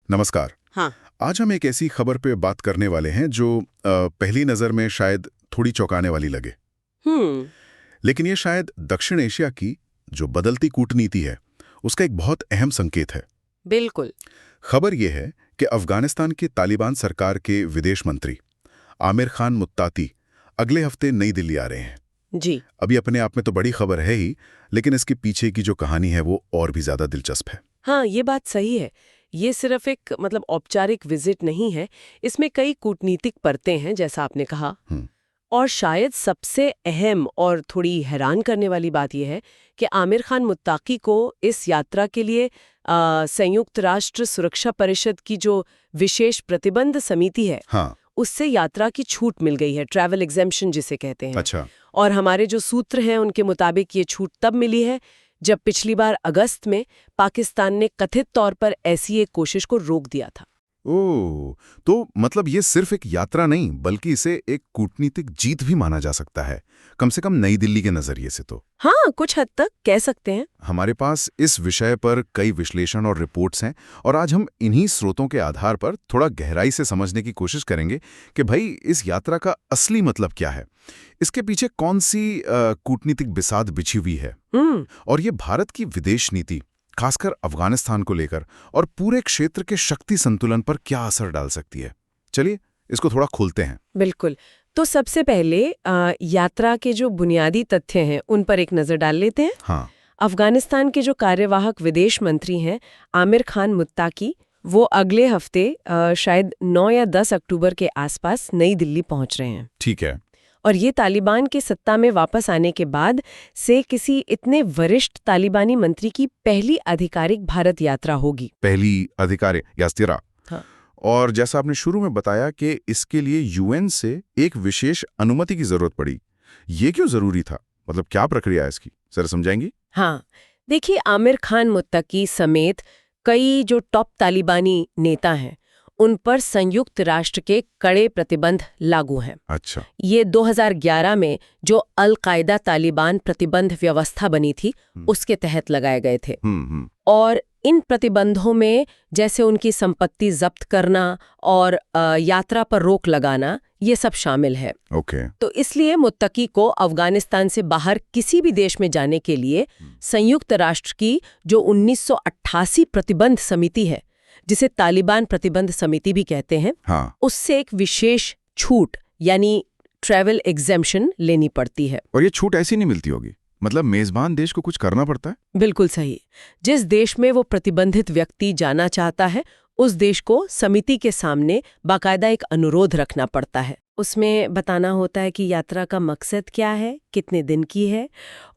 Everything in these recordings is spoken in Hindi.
नमस्कार। हाँ। आज हम एक ऐसी खबर पे बात करने वाले हैं जो पहली नज़र में शायद थोड़ी चौंकाने वाली लगे। हम्म। लेकिन ये शायद दक्षिण एशिया की जो बदलती कूटनीति है उसका एक बहुत अहम संकेत है। बिल्कुल। खबर ये है कि अफगानिस्तान की तालिबान सरकार के विदेश मंत्री आमिर खान मुत्ताकी अगले हफ्ते नई दिल्ली आ रहे हैं। जी। अभी अपने आप में तो बड़ी खबर है ही, लेकिन इसके पीछे की जो कहानी है वो और भी ज्यादा दिलचस्प है। हाँ, ये बात सही है। ये सिर्फ एक औपचारिक विजिट नहीं है, इसमें कई कूटनीतिक परतें हैं, जैसा आपने कहा। हम्म। और शायद सबसे अहम और थोड़ी हैरान करने वाली बात यह है कि आमिर खान मुत्ताकी को इस यात्रा के लिए संयुक्त राष्ट्र सुरक्षा परिषद की जो विशेष प्रतिबंध समिति है, हाँ। उससे यात्रा की छूट मिल गई है, ट्रैवल एग्जेम्पशन जिसे कहते हैं। अच्छा। और हमारे जो सूत्र हैं उनके मुताबिक ये छूट तब मिली है जब पिछली बार अगस्त में पाकिस्तान ने कथित तौर पर ऐसी एक कोशिश को रोक दिया था। ओह, तो मतलब ये सिर्फ एक यात्रा नहीं बल्कि इसे एक कूटनीतिक जीत भी माना जा सकता है, कम से कम नई दिल्ली के नजरिए से तो। हाँ, कुछ हद तक कह सकते हैं। हमारे पास इस विषय पर कई विश्लेषण और रिपोर्ट्स हैं और आज हम इन्हीं स्रोतों के आधार पर थोड़ा गहराई से समझने की कोशिश करेंगे कि भाई इस यात्रा का असली मतलब क्या है, इसके पीछे कौन सी कूटनीतिक बिसात बिछी हुई है और ये भारत की विदेश नीति खासकर अफगानिस्तान को लेकर और पूरे क्षेत्र के शक्ति संतुलन पर क्या असर डाल सकती है। चलिए इसको थोड़ा खोलते हैं। बिल्कुल। तो सबसे पहले यात्रा के जो बुनियादी तथ्य हैं उन पर एक नजर डाल लेते हैं। हाँ। अफगानिस्तान के जो कार्यवाहक विदेश मंत्री हैं आमिर खान मुत्ताकी, वो अगले हफ्ते शायद 9 या 10 अक्टूबर के आसपास नई दिल्ली पहुंच रहे हैं। ठीक है। और ये तालिबान के सत्ता में वापस आने के बाद से किसी इतने वरिष्ठ तालिबानी मंत्री की पहली आधिकारिक भारत यात्रा होगी। पहली आधिकारिक यात्रा। हाँ। और जैसा आपने शुरू में बताया कि इसके लिए यूएन से एक विशेष अनुमति की जरूरत पड़ी, ये क्यों जरूरी था, मतलब क्या प्रक्रिया है इसकी, जरा समझाएंगी? हाँ, देखिए, आमिर खान मुत्तकी समेत कई जो टॉप तालिबानी नेता हैं उन पर संयुक्त राष्ट्र के कड़े प्रतिबंध लागू हैं। अच्छा। ये 2011 में जो अल कायदा तालिबान प्रतिबंध व्यवस्था बनी थी उसके तहत लगाए गए थे। और इन प्रतिबंधों में जैसे उनकी संपत्ति जब्त करना और यात्रा पर रोक लगाना, ये सब शामिल है। ओके। तो इसलिए मुत्तकी को अफगानिस्तान से बाहर किसी भी देश में जाने के लिए संयुक्त राष्ट्र की जो 1988 प्रतिबंध समिति है, जिसे तालिबान प्रतिबंध समिति भी कहते हैं, हाँ। उससे एक विशेष छूट यानी ट्रैवल एग्जेम्पशन लेनी पड़ती है। और ये छूट ऐसी नहीं मिलती होगी, मतलब मेजबान देश को कुछ करना पड़ता है? बिल्कुल सही। जिस देश में वो प्रतिबंधित व्यक्ति जाना चाहता है उस देश को समिति के सामने बाकायदा एक अनुरोध रखना पड़ता है। उसमें बताना होता है कि यात्रा का मकसद क्या है, कितने दिन की है,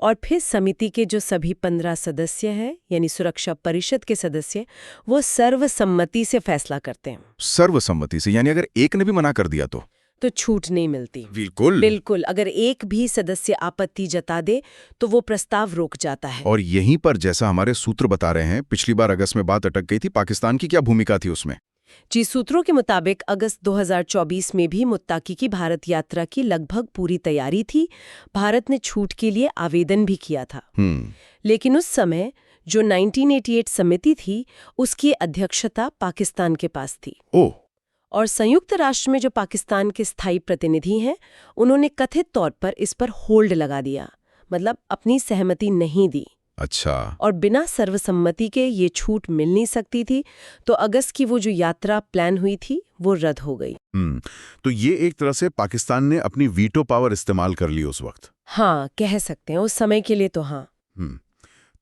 और फिर समिति के जो सभी 15 सदस्य हैं यानी सुरक्षा परिषद के सदस्य, वो सर्वसम्मति से फैसला करते हैं। सर्वसम्मति से, यानी अगर एक ने भी मना कर दिया तो छूट नहीं मिलती। बिल्कुल। अगर एक भी सदस्य आपत्ति जता दे तो वो प्रस्ताव रोक जाता है। और यहीं पर जैसा हमारे सूत्र बता रहे हैं, पिछली बार अगस्त में बात अटक गई थी, पाकिस्तान की क्या भूमिका थी उसमें? जी, सूत्रों के मुताबिक अगस्त 2024 में भी मुत्ताकी की भारत यात्रा की लगभग पूरी तैयारी थी। भारत ने छूट के लिए आवेदन भी किया था। लेकिन उस समय जो 1988 समिति थी उसकी अध्यक्षता पाकिस्तान के पास थी। ओह। और संयुक्त राष्ट्र में जो पाकिस्तान के स्थायी प्रतिनिधि हैं उन्होंने कथित तौर पर इस पर होल्ड लगा दिया, मतलब अपनी सहमति नहीं दी। अच्छा। और बिना सर्वसम्मति के ये छूट मिल नहीं सकती थी, तो अगस्त की वो जो यात्रा प्लान हुई थी वो रद्द हो गई। तो ये एक तरह से पाकिस्तान ने अपनी वीटो पावर इस्तेमाल कर ली उस वक्त। हाँ, कह सकते हैं, उस समय के लिए तो हाँ।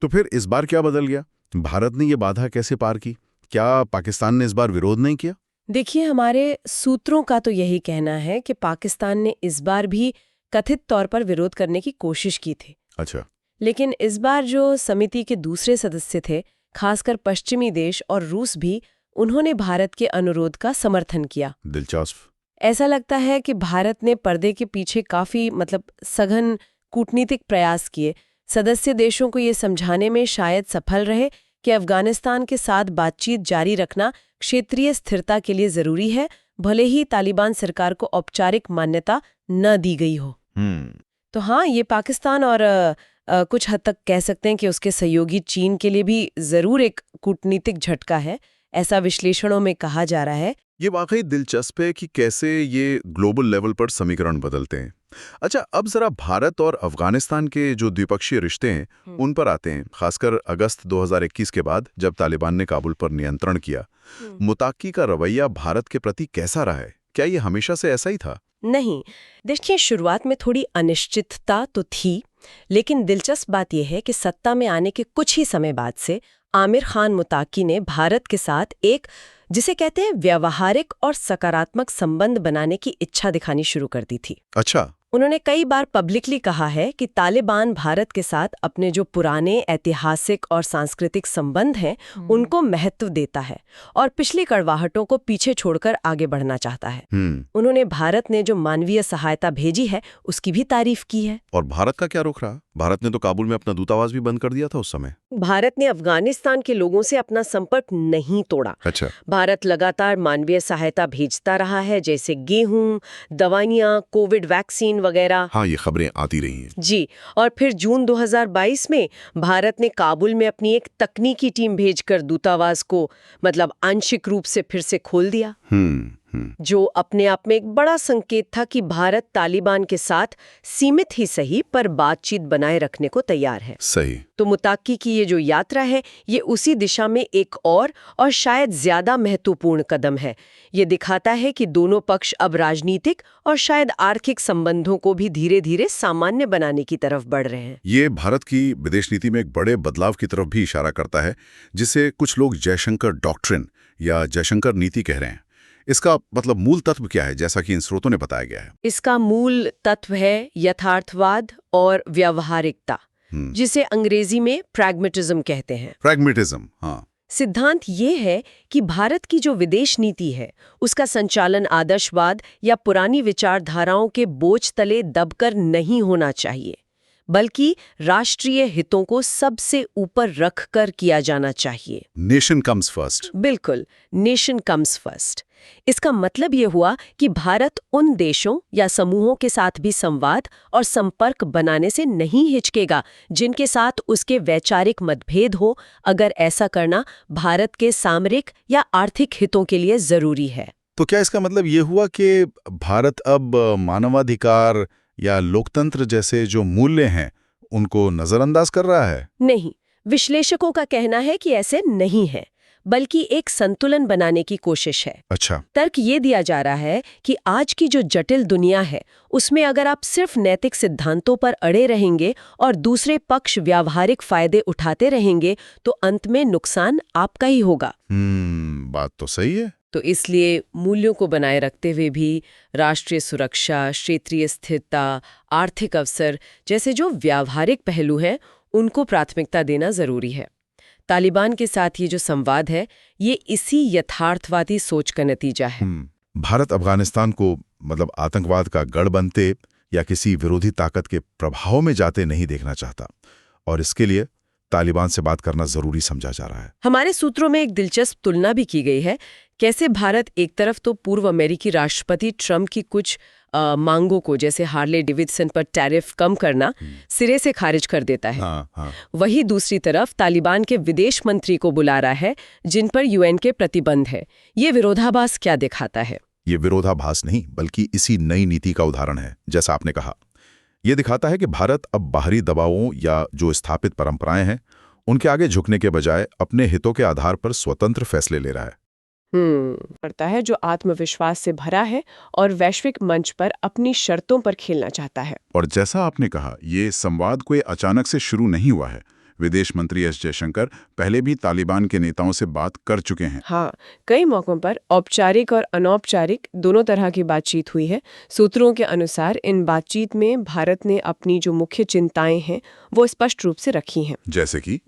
तो फिर इस बार क्या बदल गया? भारत ने ये बाधा कैसे पार की? क्या पाकिस्तान ने इस बार विरोध नहीं किया? देखिए, हमारे सूत्रों का तो यही कहना है कि पाकिस्तान ने इस बार भी कथित तौर पर विरोध करने की कोशिश की थी। अच्छा। लेकिन इस बार जो समिति के दूसरे सदस्य थे, खासकर पश्चिमी देश और रूस भी, उन्होंने भारत के अनुरोध का समर्थन किया। दिलचस्प। ऐसा लगता है कि भारत ने पर्दे के पीछे काफी सघन कूटनीतिक प्रयास किए, सदस्य देशों को ये समझाने में शायद सफल रहे कि अफगानिस्तान के साथ बातचीत जारी रखना क्षेत्रीय स्थिरता के लिए जरूरी है, भले ही तालिबान सरकार को औपचारिक मान्यता न दी गई हो। तो हाँ, ये पाकिस्तान और कुछ हद तक कह सकते हैं कि उसके सहयोगी चीन के लिए भी जरूर एक कूटनीतिक झटका है। ऐसा विश्लेषणों में कहा जा रहा है। ये वाकई दिलचस्प है कि कैसे ये ग्लोबल लेवल पर समीकरण बदलते हैं। अच्छा, अब जरा भारत और अफगानिस्तान के जो द्विपक्षीय रिश्ते हैं उन पर आते हैं, खासकर अगस्त 2021 के बाद जब तालिबान ने काबुल पर नियंत्रण किया। मुताक्की का रवैया भारत के प्रति कैसा रहा है? क्या ये हमेशा से ऐसा ही था? नहीं, देखिए शुरुआत में थोड़ी अनिश्चितता तो थी, लेकिन दिलचस्प बात यह है कि सत्ता में आने के कुछ ही समय बाद से आमिर खान मुताक्की ने भारत के साथ एक, जिसे कहते हैं, व्यावहारिक और सकारात्मक संबंध बनाने की इच्छा दिखानी शुरू कर दी थी। अच्छा। उन्होंने कई बार पब्लिकली कहा है कि तालिबान भारत के साथ अपने जो पुराने ऐतिहासिक और सांस्कृतिक संबंध हैं उनको महत्व देता है और पिछली कड़वाहटों को पीछे छोड़कर आगे बढ़ना चाहता है। उन्होंने भारत ने जो मानवीय सहायता भेजी है उसकी भी तारीफ की है। और भारत का क्या रुख रहा? भारत ने तो काबुल में अपना दूतावास भी बंद कर दिया था उस समय। भारत ने अफगानिस्तान के लोगों से अपना संपर्क नहीं तोड़ा। अच्छा। भारत लगातार मानवीय सहायता भेजता रहा है, जैसे गेहूं, दवाइयां, कोविड वैक्सीन वगैरह। हाँ, ये खबरें आती रही हैं। जी, और फिर जून 2022 में भारत ने काबुल में अपनी एक तकनीकी टीम भेजकर दूतावास को आंशिक रूप से फिर से खोल दिया। जो अपने आप में एक बड़ा संकेत था कि भारत तालिबान के साथ सीमित ही सही पर बातचीत बनाए रखने को तैयार है। सही। तो मुताक्की की ये जो यात्रा है ये उसी दिशा में एक और शायद ज्यादा महत्वपूर्ण कदम है। ये दिखाता है कि दोनों पक्ष अब राजनीतिक और शायद आर्थिक संबंधों को भी धीरे धीरे सामान्य बनाने की तरफ बढ़ रहे हैं। ये भारत की विदेश नीति में एक बड़े बदलाव की तरफ भी इशारा करता है, जिसे कुछ लोग जयशंकर डॉक्ट्रिन या जयशंकर नीति कह रहे हैं। इसका मूल तत्व क्या है, जैसा कि इन स्रोतों ने बताया गया है? इसका मूल तत्व है यथार्थवाद और व्यावहारिकता, जिसे अंग्रेजी में प्रैग्मेटिज्म कहते हैं। प्रैग्मेटिज्म, हाँ। सिद्धांत ये है कि भारत की जो विदेश नीति है उसका संचालन आदर्शवाद या पुरानी विचारधाराओं के बोझ तले दबकर नहीं होना चाहिए, बल्कि राष्ट्रीय हितों को सबसे ऊपर रखकर किया जाना चाहिए। Nation comes first. बिल्कुल, नेशन कम्स फर्स्ट। इसका मतलब ये हुआ कि भारत उन देशों या समूहों के साथ भी संवाद और संपर्क बनाने से नहीं हिचकेगा जिनके साथ उसके वैचारिक मतभेद हो, अगर ऐसा करना भारत के सामरिक या आर्थिक हितों के लिए जरूरी है। तो क्या इसका मतलब ये हुआ कि भारत अब मानवाधिकार या लोकतंत्र जैसे जो मूल्य हैं उनको नजरअंदाज कर रहा है? नहीं, विश्लेषकों का कहना है कि ऐसे नहीं है, बल्कि एक संतुलन बनाने की कोशिश है। अच्छा। तर्क ये दिया जा रहा है कि आज की जो जटिल दुनिया है उसमें अगर आप सिर्फ नैतिक सिद्धांतों पर अड़े रहेंगे और दूसरे पक्ष व्यावहारिक फायदे उठाते रहेंगे तो अंत में नुकसान आपका ही होगा। बात तो सही है। तो इसलिए मूल्यों को बनाए रखते हुए भी राष्ट्रीय सुरक्षा, क्षेत्रीय स्थिरता, आर्थिक अवसर जैसे जो व्यावहारिक पहलू हैं उनको प्राथमिकता देना जरूरी है। तालिबान के साथ ये जो संवाद है ये इसी यथार्थवादी सोच का नतीजा है। भारत अफगानिस्तान को आतंकवाद का गढ़ बनते या किसी विरोधी ताकत के प्रभाव में जाते नहीं देखना चाहता, और इसके लिए तालिबान से बात करना जरूरी समझा जा रहा है। हमारे सूत्रों में एक दिलचस्प तुलना भी की गई है, कैसे भारत एक तरफ तो पूर्व अमेरिकी राष्ट्रपति ट्रंप की कुछ मांगों को, जैसे हार्ले डेविडसन पर टैरिफ कम करना, सिरे से खारिज कर देता है। हाँ। वही दूसरी तरफ तालिबान के विदेश मंत्री को बुला रहा है जिन पर यूएन के प्रतिबंध है। ये विरोधाभास क्या दिखाता है? ये विरोधाभास नहीं बल्कि इसी नई नीति का उदाहरण है। जैसा आपने कहा, ये दिखाता है कि भारत अब बाहरी दबावों या जो स्थापित परंपराएं हैं उनके आगे झुकने के बजाय अपने हितों के आधार पर स्वतंत्र फैसले ले रहा है। करता है जो आत्मविश्वास से भरा है और वैश्विक मंच पर अपनी शर्तों पर खेलना चाहता है। और जैसा आपने कहा, ये संवाद कोई अचानक से शुरू नहीं हुआ है। विदेश मंत्री एस जयशंकर पहले भी तालिबान के नेताओं से बात कर चुके हैं। हाँ, कई मौकों पर औपचारिक और अनौपचारिक दोनों तरह की बातचीत हुई है। सूत्रों के अनुसार इन बातचीत में भारत ने अपनी जो मुख्य चिंताएं हैं वो स्पष्ट रूप से रखी हैं।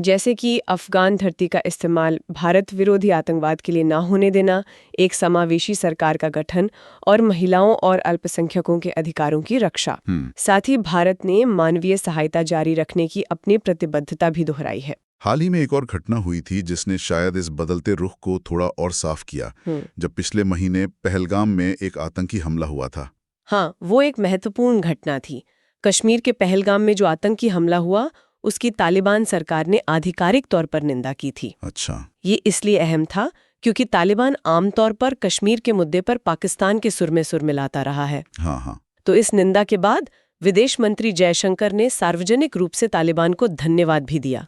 जैसे कि अफगान धरती का इस्तेमाल भारत विरोधी आतंकवाद के लिए ना होने देना, एक समावेशी सरकार का गठन और महिलाओं और अल्पसंख्यकों के अधिकारों की रक्षा। साथ ही भारत ने मानवीय सहायता जारी रखने की अपनी प्रतिबद्धता भी दोहराई है। हाल ही में एक और घटना हुई थी जिसने शायद इस बदलते रुख को थोड़ा और साफ किया, जब पिछले महीने पहलगाम में एक आतंकी हमला हुआ था। हाँ, वो एक महत्वपूर्ण घटना थी। कश्मीर के पहलगाम में जो आतंकी हमला हुआ उसकी तालिबान सरकार ने आधिकारिक तौर पर निंदा की थी। अच्छा। ये इसलिए अहम था क्योंकि तालिबान आमतौर पर कश्मीर के मुद्दे पर पाकिस्तान के सुर में सुर मिलाता रहा है। हाँ हाँ। तो इस निंदा के बाद विदेश मंत्री जयशंकर ने सार्वजनिक रूप से तालिबान को धन्यवाद भी दिया।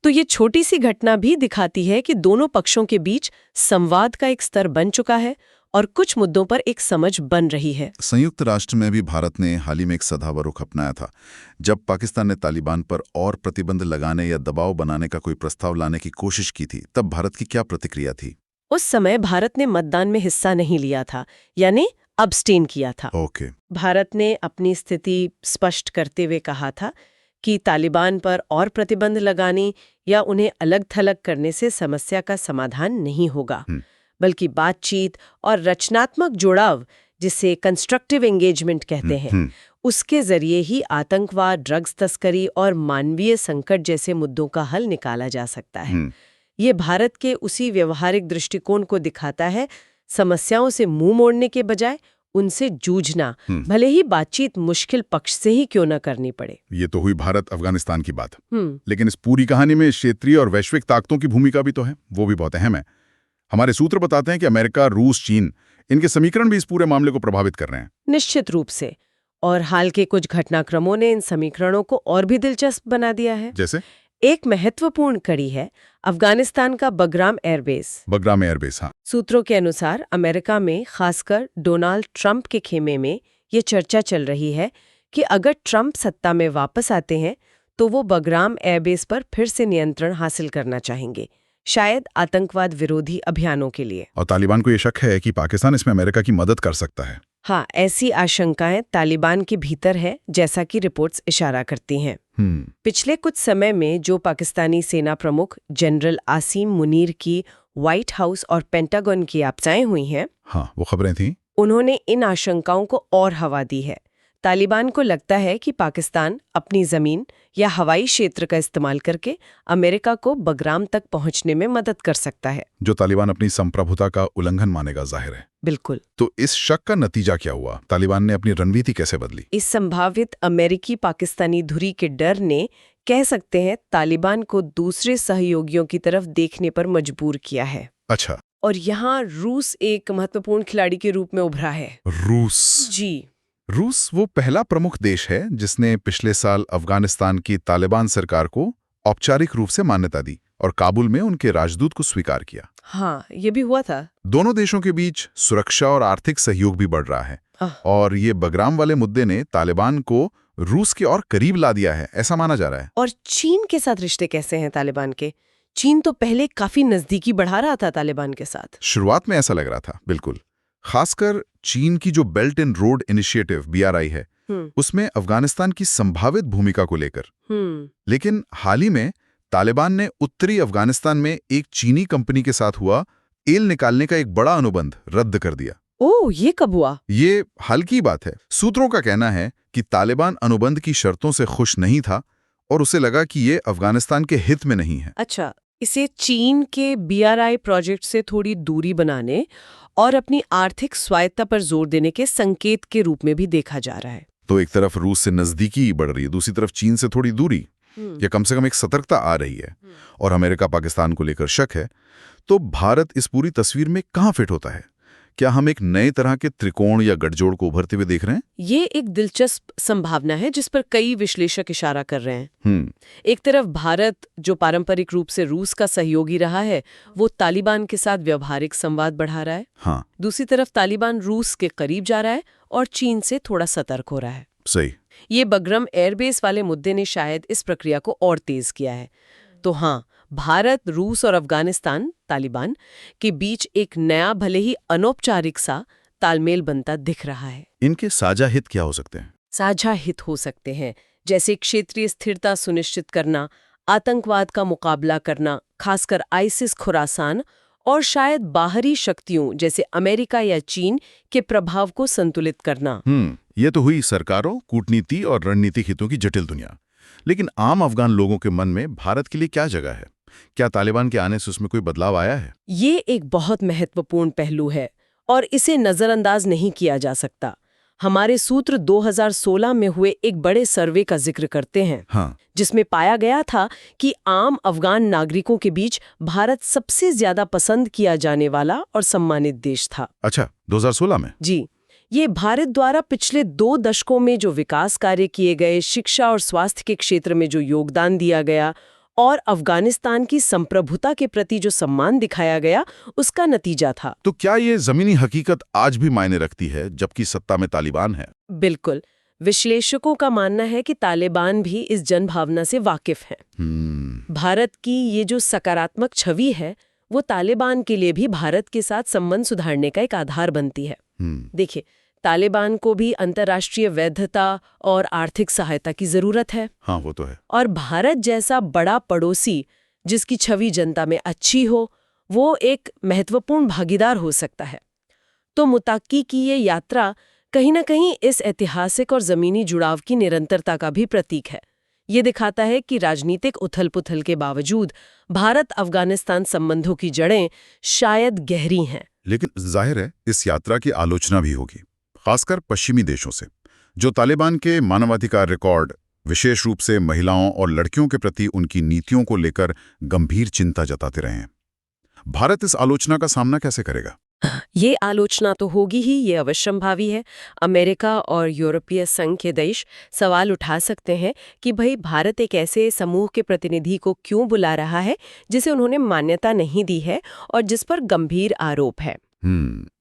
तो ये छोटी सी घटना भी दिखाती है कि दोनों पक्षों के बीच संवाद का एक स्तर बन चुका है और कुछ मुद्दों पर एक समझ बन रही है। संयुक्त राष्ट्र में भी भारत ने हाल ही में एक सधावा रुख अपनाया था। जब पाकिस्तान ने तालिबान पर और प्रतिबंध लगाने या दबाव बनाने का कोई प्रस्ताव लाने की कोशिश की थी, तब भारत की क्या प्रतिक्रिया थी? उस समय भारत ने मतदान में हिस्सा नहीं लिया था, यानी अब्स्टेन किया था। ओके। भारत ने अपनी स्थिति स्पष्ट करते हुए कहा था कि तालिबान पर और प्रतिबंध लगाने या उन्हें अलग थलग करने से समस्या का समाधान नहीं होगा, बल्कि बातचीत और रचनात्मक जुड़ाव, जिसे कंस्ट्रक्टिव एंगेजमेंट कहते हैं, उसके जरिए ही आतंकवाद, ड्रग्स तस्करी और मानवीय संकट जैसे मुद्दों का हल निकाला जा सकता है। ये भारत के उसी व्यवहारिक दृष्टिकोण को दिखाता है, समस्याओं से मुंह मोड़ने के बजाय उनसे जूझना, भले ही बातचीत मुश्किल पक्ष से ही क्यों न करनी पड़े। ये तो हुई भारत अफगानिस्तान की बात। लेकिन इस पूरी कहानी में क्षेत्रीय और वैश्विक ताकतों की भूमिका भी तो है, वो भी बहुत अहम है। हमारे सूत्र बताते हैं कि अमेरिका, रूस, चीन, इनके समीकरण भी इस पूरे मामले को प्रभावित कर रहे हैं। निश्चित रूप से। और हाल के कुछ घटनाक्रमों ने इन समीकरणों को और भी दिलचस्प बना दिया है। जैसे एक महत्वपूर्ण कड़ी है अफगानिस्तान का बगराम एयरबेस। बगराम एयरबेस, हाँ। सूत्रों के अनुसार अमेरिका में, खासकर डोनाल्ड ट्रंप के खेमे में, ये चर्चा चल रही है कि अगर ट्रंप सत्ता में वापस आते हैं तो वो बगराम एयरबेस पर फिर से नियंत्रण हासिल करना चाहेंगे, शायद आतंकवाद विरोधी अभियानों के लिए। और तालिबान को ये शक है कि पाकिस्तान इसमें अमेरिका की मदद कर सकता है। हाँ, ऐसी आशंकाएं तालिबान के भीतर है, जैसा कि रिपोर्ट्स इशारा करती हैं। पिछले कुछ समय में जो पाकिस्तानी सेना प्रमुख जनरल आसिम मुनीर की व्हाइट हाउस और पेंटागन की आपसाएं हुई हैं, हाँ, वो खबरें थीं। उन्होंने इन आशंकाओं को और हवा दी है। तालिबान को लगता है कि पाकिस्तान अपनी जमीन या हवाई क्षेत्र का इस्तेमाल करके अमेरिका को बगराम तक पहुंचने में मदद कर सकता है, जो तालिबान अपनी संप्रभुता का उल्लंघन मानेगा, जाहिर है। बिल्कुल। तो इस शक का नतीजा क्या हुआ? तालिबान ने अपनी रणनीति कैसे बदली? इस संभावित अमेरिकी पाकिस्तानी धुरी के डर ने, कह सकते हैं, तालिबान को दूसरे सहयोगियों की तरफ देखने पर मजबूर किया है। अच्छा। और यहाँ रूस एक महत्वपूर्ण खिलाड़ी के रूप में उभरा है। रूस? जी। रूस वो पहला प्रमुख देश है जिसने पिछले साल अफगानिस्तान की तालिबान सरकार को औपचारिक रूप से मान्यता दी और काबुल में उनके राजदूत को स्वीकार किया। हाँ, ये भी हुआ था। दोनों देशों के बीच सुरक्षा और आर्थिक सहयोग भी बढ़ रहा है। और ये बगराम वाले मुद्दे ने तालिबान को रूस के और करीब ला दिया है, ऐसा माना जा रहा है। और चीन के साथ रिश्ते कैसे हैं तालिबान के? चीन तो पहले काफी नजदीकी बढ़ा रहा था तालिबान के साथ। शुरुआत में ऐसा लग रहा था, बिल्कुल। खासकर चीन की जो belt and road initiative BRI है, उसमें अफगानिस्तान की संभावित भूमिका को लेकर। लेकिन हाल ही में तालिबान ने उत्तरी अफगानिस्तान में एक चीनी कंपनी के साथ हुआ तेल निकालने का एक बड़ा अनुबंध रद्द कर दिया। ओह, ये कब हुआ? ये हाल की बात है। सूत्रों का कहना है कि तालिबान अनुबंध की शर्तों से खुश नहीं था और उसे लगा कि ये अफगानिस्तान के हित में नहीं है। अच्छा, इसे चीन के BRI प्रोजेक्ट से थोड़ी दूरी बनाने और अपनी आर्थिक स्वायत्ता पर जोर देने के संकेत के रूप में भी देखा जा रहा है। तो एक तरफ रूस से नजदीकी बढ़ रही है, दूसरी तरफ चीन से थोड़ी दूरी, या कम से कम एक सतर्कता आ रही है, और अमेरिका पाकिस्तान को लेकर शक है। तो भारत इस पूरी तस्वीर में कहाँ फिट होता है? क्या हम एक नए तरह के त्रिकोण या गठजोड़ को उभरते हुए देख रहे हैं? ये एक दिलचस्प संभावना है जिस पर कई विश्लेषक इशारा कर रहे हैं। एक तरफ भारत, जो पारंपरिक रूप से रूस का सहयोगी रहा है, वो तालिबान के साथ व्यवहारिक संवाद बढ़ा रहा है। हाँ। दूसरी तरफ तालिबान रूस के करीब जा रहा है और चीन से थोड़ा सतर्क हो रहा है। सही। ये बगरम एयरबेस वाले मुद्दे ने शायद इस प्रक्रिया को और तेज किया है। तो हाँ, भारत, रूस और अफगानिस्तान, तालिबान के बीच एक नया, भले ही अनौपचारिक सा तालमेल बनता दिख रहा है। इनके साझा हित क्या हो सकते हैं? साझा हित हो सकते हैं जैसे क्षेत्रीय स्थिरता सुनिश्चित करना, आतंकवाद का मुकाबला करना, खासकर आईसिस खुरासान, और शायद बाहरी शक्तियों जैसे अमेरिका या चीन के प्रभाव को संतुलित करना। ये तो हुई सरकारों, कूटनीति और रणनीतिक हितों की जटिल दुनिया। लेकिन आम अफगान लोगों के मन में भारत के लिए क्या जगह है? क्या तालिबान के आने से उसमें कोई बदलाव आया है? ये एक बहुत महत्वपूर्ण पहलू है और इसे नजरअंदाज नहीं किया जा सकता। हमारे सूत्र 2016 में हुए एक बड़े सर्वे का जिक्र करते हैं, हाँ, जिसमें पाया गया था कि आम अफगान नागरिकों के बीच भारत सबसे ज्यादा पसंद किया जाने वाला और सम्मानित देश था। अच्छा, 2016 में? जी, ये भारत द्वारा पिछले 2 दशकों में जो विकास कार्य किए गए, शिक्षा और स्वास्थ्य के क्षेत्र में जो योगदान दिया गया और अफगानिस्तान की संप्रभुता के प्रति जो सम्मान दिखाया गया, उसका नतीजा था। तो क्या ये जमीनी हकीकत आज भी मायने रखती है, जबकि सत्ता में तालिबान है? बिल्कुल। विश्लेषकों का मानना है कि तालिबान भी इस जनभावना से वाकिफ हैं। भारत की ये जो सकारात्मक छवि है, वो तालिबान के लिए भी भारत के साथ संबंध सुधारने का एक आधार बनती है। देखिए, तालिबान को भी अंतर्राष्ट्रीय वैधता और आर्थिक सहायता की जरूरत है। हाँ, वो तो है। और भारत जैसा बड़ा पड़ोसी जिसकी छवि जनता में अच्छी हो, वो एक महत्वपूर्ण भागीदार हो सकता है। तो मुत्ताकी की ये यात्रा कहीं ना कहीं इस ऐतिहासिक और जमीनी जुड़ाव की निरंतरता का भी प्रतीक है। ये दिखाता है कि राजनीतिक उथल-पुथल के बावजूद भारत अफगानिस्तान संबंधों की जड़ें शायद गहरी हैं। लेकिन जाहिर है इस यात्रा की आलोचना भी होगी, खासकर पश्चिमी देशों से, जो तालिबान के मानवाधिकार रिकॉर्ड, विशेष रूप से महिलाओं और लड़कियों के प्रति उनकी नीतियों को लेकर गंभीर चिंता जताते रहे हैं। भारत इस आलोचना का सामना कैसे करेगा? ये आलोचना तो होगी ही, ये अवश्यंभावी है। अमेरिका और यूरोपीय संघ के देश सवाल उठा सकते हैं कि भाई भारत एक ऐसे समूह के प्रतिनिधि को क्यों बुला रहा है जिसे उन्होंने मान्यता नहीं दी है और जिस पर गंभीर आरोप है।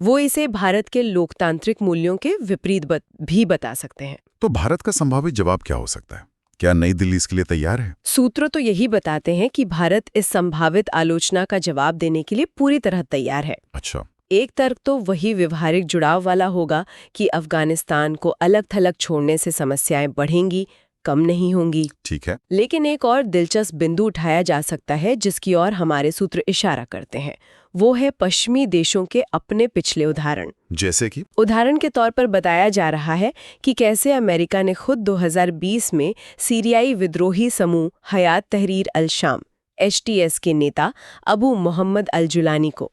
वो इसे भारत के लोकतांत्रिक मूल्यों के विपरीत भी बता सकते हैं। तो भारत का संभावित जवाब क्या हो सकता है? क्या नई दिल्ली इसके लिए तैयार है? सूत्र तो यही बताते हैं कि भारत इस संभावित आलोचना का जवाब देने के लिए पूरी तरह तैयार है। अच्छा। एक तर्क तो वही व्यवहारिक जुड़ाव वाला होगा कि अफगानिस्तान को अलग थलग छोड़ने से समस्याएं बढ़ेंगी, कम नहीं होंगी। ठीक है। लेकिन एक और दिलचस्प बिंदु उठाया जा सकता है जिसकी ओर हमारे सूत्र इशारा करते हैं, वो है पश्चिमी देशों के अपने पिछले उदाहरण। जैसे कि? उदाहरण के तौर पर बताया जा रहा है कि कैसे अमेरिका ने खुद 2020 में सीरियाई विद्रोही समूह हयात तहरीर अल-शाम (HTS) के नेता अबू मोहम्मद अल-जुलानी को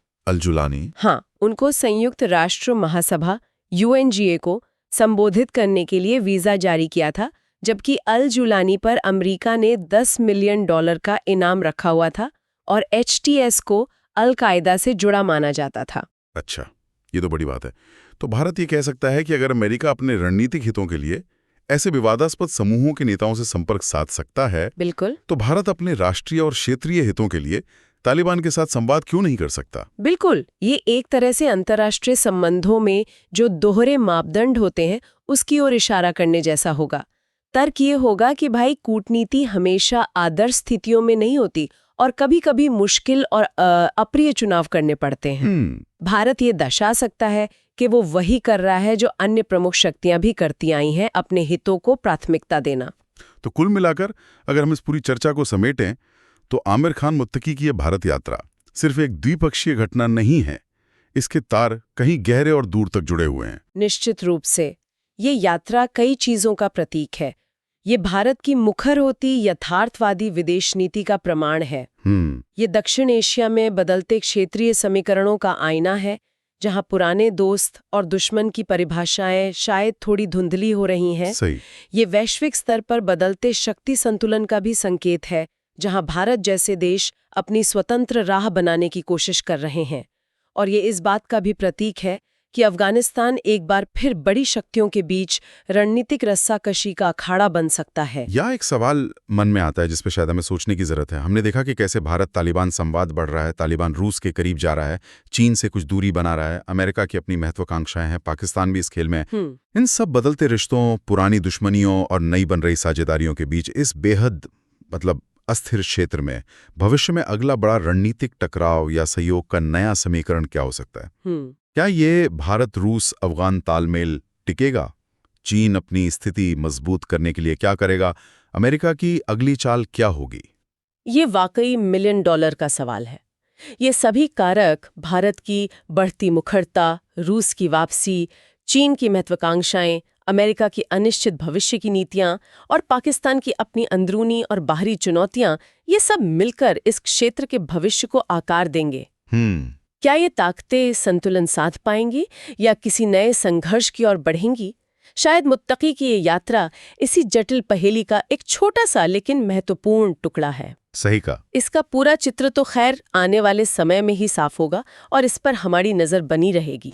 हाँ, उनको संयुक्त राष्ट्र महासभा UNGA को संबोधित करने के लिए वीजा जारी किया था, जबकि अल-जुलानी पर अमेरिका ने $10 मिलियन का इनाम रखा हुआ था और HTS को अल-कायदा से जुड़ा माना जाता था। अच्छा, ये तो बड़ी बात है। तो भारत ये कह सकता है कि अगर अमेरिका अपने रणनीतिक हितों के लिए ऐसे विवादास्पद समूहों के नेताओं से संपर्क साध सकता है, बिल्कुल, तो भारत अपने राष्ट्रीय और क्षेत्रीय हितों के लिए तालिबान के साथ संवाद क्यों नहीं कर सकता? बिल्कुल, ये एक तरह से अंतर्राष्ट्रीय संबंधों में जो दोहरे मापदंड होते हैं उसकी ओर इशारा करने जैसा होगा। तर्क ये होगा कि भाई कूटनीति हमेशा आदर्श स्थितियों में नहीं होती और कभी-कभी मुश्किल और अप्रिय चुनाव करने पड़ते हैं। भारत ये दर्शा सकता है कि वो वही कर रहा है जो अन्य प्रमुख शक्तियां भी करती आई हैं, अपने हितों को प्राथमिकता देना। तो कुल मिलाकर अगर हम इस पूरी चर्चा को समेटें तो आमिर खान मुत्तकी की ये भारत यात्रा सिर्फ एक द्विपक्षीय घटना नहीं है, इसके तार कहीं गहरे और दूर तक जुड़े हुए हैं। निश्चित रूप से ये यात्रा कई चीजों का प्रतीक है। ये भारत की मुखर होती यथार्थवादी विदेश नीति का प्रमाण है। ये दक्षिण एशिया में बदलते क्षेत्रीय समीकरणों का आईना है, जहां पुराने दोस्त और दुश्मन की परिभाषाएं शायद थोड़ी धुंधली हो रही हैं। सही। ये वैश्विक स्तर पर बदलते शक्ति संतुलन का भी संकेत है, जहां भारत जैसे देश अपनी स्वतंत्र राह बनाने की कोशिश कर रहे हैं। और ये इस बात का भी प्रतीक है कि अफगानिस्तान एक बार फिर बड़ी शक्तियों के बीच रणनीतिक रस्साकशी का अखाड़ा बन सकता है। या एक सवाल मन में आता है जिस पे शायद हमें सोचने की जरूरत है। हमने देखा कि कैसे भारत तालिबान संवाद बढ़ रहा है, तालिबान रूस के करीब जा रहा है, चीन से कुछ दूरी बना रहा है, अमेरिका की अपनी महत्वाकांक्षाएं हैं, पाकिस्तान भी इस खेल में है। इन सब बदलते रिश्तों, पुरानी दुश्मनियों और नई बन रही साझेदारियों के बीच इस बेहद अस्थिर क्षेत्र में भविष्य में अगला बड़ा रणनीतिक टकराव या सहयोग का नया समीकरण क्या हो सकता है? क्या ये भारत रूस अफगान तालमेल टिकेगा? चीन अपनी स्थिति मजबूत करने के लिए क्या करेगा? अमेरिका की अगली चाल क्या होगी? ये वाकई $1 मिलियन का सवाल है। ये सभी कारक भारत की बढ़ती मुखरता, रूस की वापसी, चीन की महत्वाकांक्षाएं, अमेरिका की अनिश्चित भविष्य की नीतियां और पाकिस्तान की अपनी अंदरूनी और बाहरी चुनौतियां, ये सब मिलकर इस क्षेत्र के भविष्य को आकार देंगे। क्या ये ताकतें संतुलन साध पाएंगी या किसी नए संघर्ष की ओर बढ़ेंगी? शायद मुत्तकी की ये यात्रा इसी जटिल पहेली का एक छोटा सा लेकिन महत्वपूर्ण टुकड़ा है। सही कहा। इसका पूरा चित्र तो खैर आने वाले समय में ही साफ होगा और इस पर हमारी नजर बनी रहेगी।